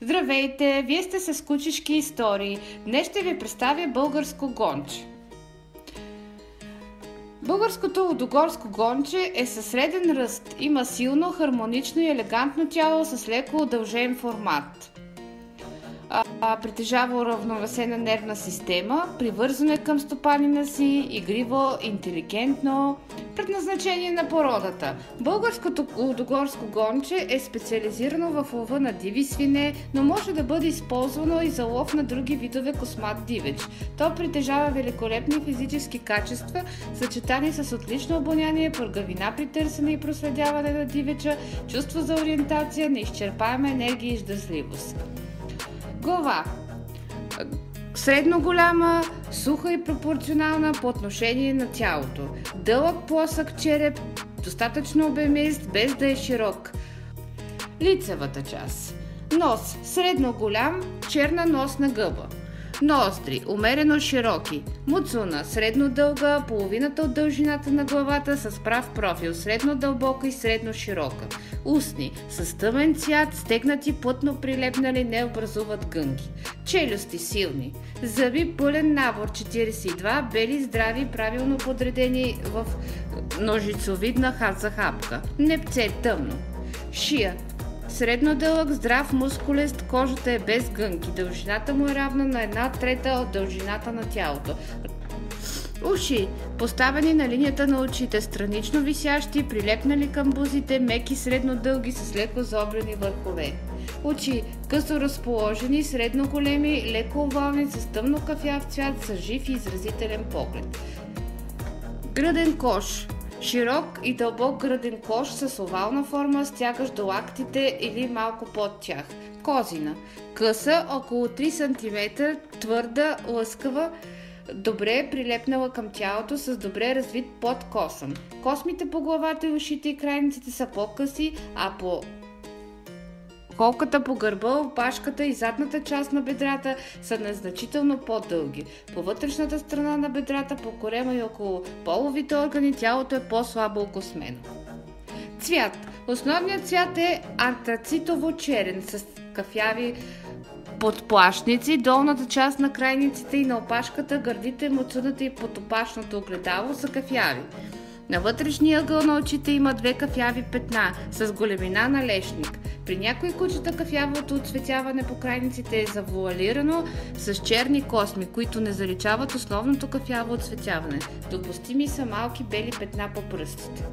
Здравейте, вие сте с Кучешки истории. Днес ще ви представя българско гонче. Българското лудогорско гонче е със среден ръст, има силно, хармонично и елегантно тяло с леко удължен формат. Притежава уравновесена нервна система, привързано е към стопанина си, игриво, интелигентно, предназначение на породата. Българското лудогорско гонче е специализирано в лова на диви свине, но може да бъде използвано и за лов на други видове космат дивеч. То притежава великолепни физически качества, съчетани с отлично обоняние, пъргавина при търсене и проследяване на дивеча, чувство за ориентация, неизчерпаема енергия и издържливост. Глава. Средно голяма, суха и пропорционална по отношение на тялото. Дълъг плосък череп, достатъчно обемист, без да е широк. Лицевата част. Нос. Средно голям, черна носна гъба. Ноздри. Умерено широки. Муцуна. Средно дълга, половината от дължината на главата с прав профил, средно дълбока и средно широка. Устни. С тъмен цвят, стегнати, плътно прилепнали, не образуват гънки. Челюсти силни. Зъби пълен набор 42, бели, здрави, правилно подредени в ножицовидна захапка. Непце тъмно. Шия. Средно дълъг, здрав, мускулест, кожата е без гънки. Дължината му е равна на 1/3 от дължината на тялото. Уши. Поставени на линията на очите, странично висящи, прилепнали към бузите, меки, средно дълги с леко заобрени върхове. Очи. Късо разположени, средно големи, леко овални, с тъмно кафяв цвят, с жив и изразителен поглед. Гръден кош. Широк и дълбок гръден кош с овална форма, стягащ до лактите или малко под тях. Козина. Къса, около 3 см, твърда, лъскава, добре прилепнала към тялото, с добре развит подкосъм. Космите по главата и ушите и крайниците са по-къси, а по холката по гърба, опашката и задната част на бедрата са незначително по-дълги. По вътрешната страна на бедрата, по корема и около половите органи тялото е по-слабо окосмено. Цвят. Основният цвят е антрацитово-черен с кафяви подплашници, долната част на крайниците и на опашката, гърдите, муцуната и подопашното огледало са кафяви. На вътрешния ъгъл на очите има 2 кафяви петна с големина на лешник. При някои кучета кафявото отцветяване по крайниците е завуалирано с черни косми, които не заличават основното кафяво отцветяване. Допустими са малки бели петна по пръстите.